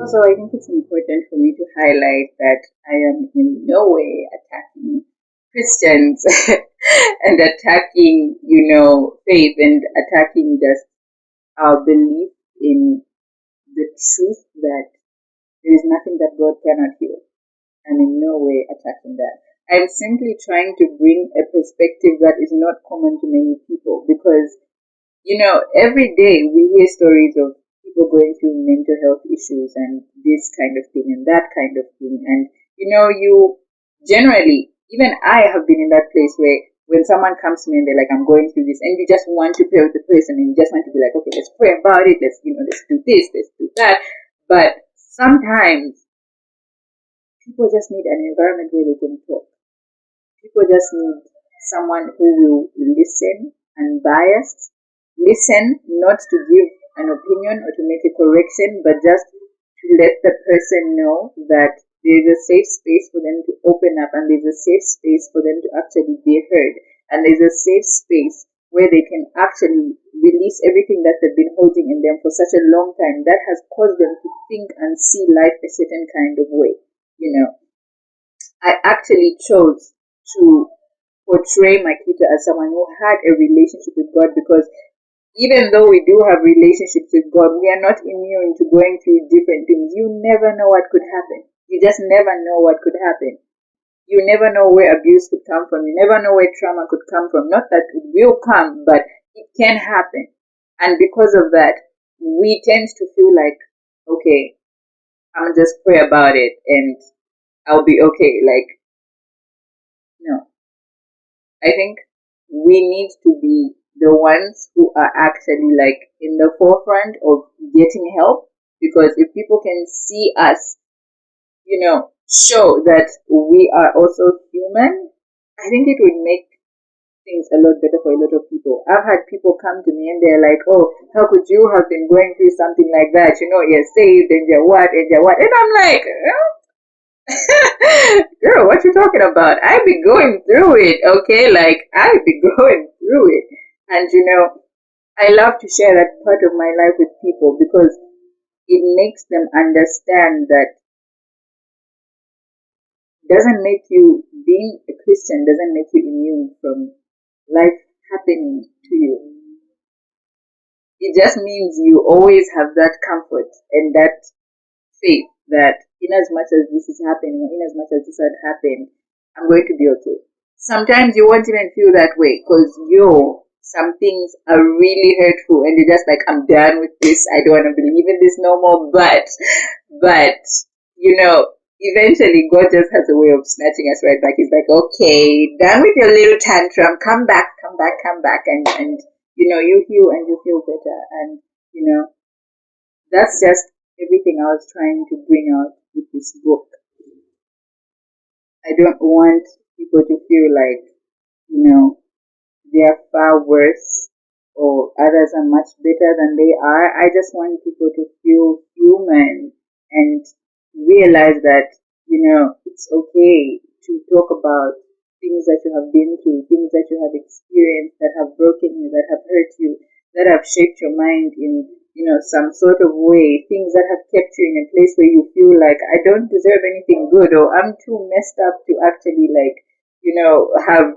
Also, I think it's important for me to highlight that I am in no way attacking Christians and attacking, faith and attacking just our belief in the truth that there is nothing that God cannot heal. I'm in no way attacking that. I'm simply trying to bring a perspective that is not common to many people because, every day we hear stories of people going through mental health issues and this kind of thing and that kind of thing. And, you generally, even I have been in that place where when someone comes to me and they're like, I'm going through this, and you just want to pray with the person and you just want to be like, okay, let's pray about it. Let's do this, let's do that. But sometimes people just need an environment where they can talk. People just need someone who will listen unbiased, listen not to give an opinion or to make a correction, but just to let the person know that there's a safe space for them to open up and there's a safe space for them to actually be heard. And there's a safe space where they can actually release everything that they've been holding in them for such a long time that has caused them to think and see life a certain kind of way. I actually chose to portray Makita as someone who had a relationship with God because even though we do have relationships with God, we are not immune to going through different things. You never know what could happen. You just never know what could happen. You never know where abuse could come from. You never know where trauma could come from. Not that it will come, but it can happen. And because of that, we tend to feel like, okay, I'm just pray about it and I'll be okay. Like, no. I think we need to be the ones who are actually like in the forefront of getting help, because if people can see us, show that we are also human, I think it would make things a lot better for a lot of people. I've had people come to me and they're like, oh, how could you have been going through something like that? You're saved and you're what and you're what. And I'm like, girl, what you talking about? I be going through it, okay? Like, I be going through it. And, I love to share that part of my life with people because it makes them understand that being a Christian doesn't make you immune from life happening to you. It just means you always have that comfort and that faith that in as much as this is happening or in as much as this had happened, I'm going to be okay. Sometimes you won't even feel that way because some things are really hurtful and you're just like, I'm done with this. I don't want to believe in this no more. But, eventually God just has a way of snatching us right back. He's like, okay, done with your little tantrum. Come back. And you heal and you feel better. And, that's just everything I was trying to bring out with this book. I don't want people to feel like, they are far worse or others are much better than they are. I just want people to feel human and realize that, it's okay to talk about things that you have been through, things that you have experienced that have broken you, that have hurt you, that have shaped your mind in, some sort of way, things that have kept you in a place where you feel like I don't deserve anything good or I'm too messed up to actually have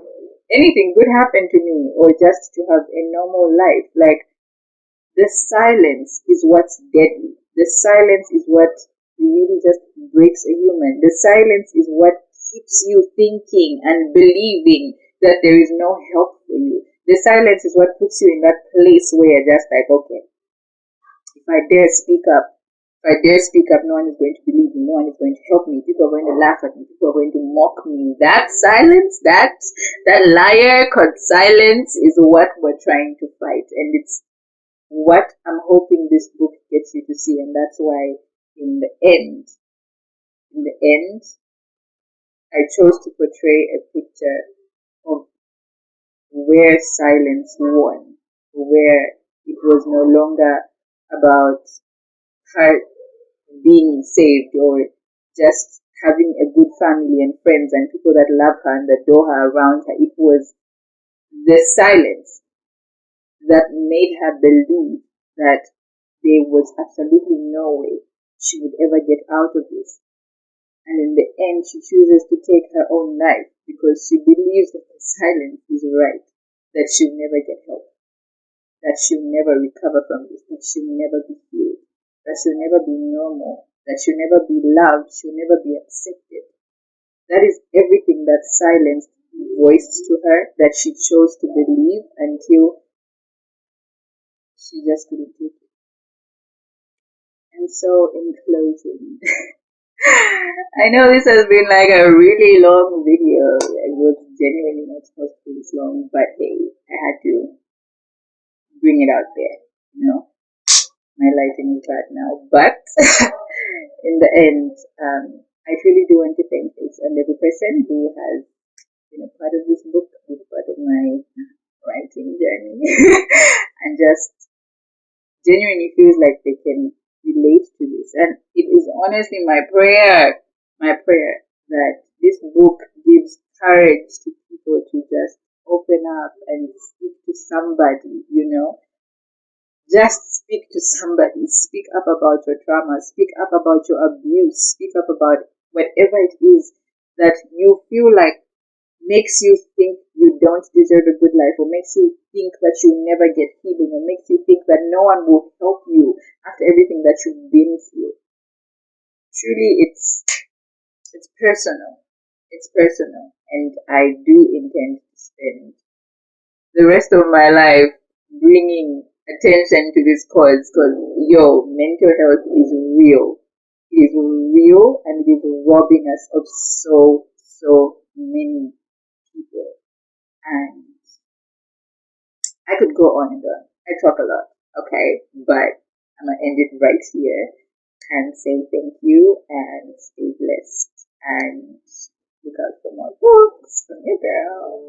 anything good happen to me or just to have a normal life. Like, the silence is what's deadly. The silence is what really just breaks a human. The silence is what keeps you thinking and believing that there is no help for you. The silence is what puts you in that place where you're just like, okay, if I dare speak up, no one is going to believe me, no one is going to help me, people are going to laugh at me, people are going to mock me. That silence, that liar called silence is what we're trying to fight. And it's what I'm hoping this book gets you to see. And that's why in the end, I chose to portray a picture of where silence won, where it was no longer about her being saved or just having a good family and friends and people that love her and adore her around her. It was the silence that made her believe that there was absolutely no way she would ever get out of this. And in the end, she chooses to take her own life because she believes that the silence is right, that she'll never get help, that she'll never recover from this, that she'll never be healed, that she'll never be normal, that she'll never be loved, she'll never be accepted. That is everything that silence voiced to her, that she chose to believe until she just couldn't take it. And so, in closing, I know this has been like a really long video. It was genuinely not supposed to be this long, but hey, I had to bring it out there. You know, my lighting is bad now, but in the end, I truly do want to thank each and every person who has been a part of this book, been a part of my writing journey, and just genuinely feels like they can relate to this. And it is honestly my prayer that this book gives courage to people to just open up and speak to somebody, you know. Just speak to somebody. Speak up about your trauma. Speak up about your abuse. Speak up about whatever it is that you feel like makes you think you don't deserve a good life, or makes you think that you'll never get healing, or makes you think that no one will help you after everything that you've been through. Truly, it's personal. It's personal, and I do intend to spend the rest of my life bringing attention to this cause, because mental health is real. It is real, and it is robbing us of so many people. And I could go on and on. I talk a lot, okay? But I'm going to end it right here and say thank you and stay blessed. And look out for more books from your girl.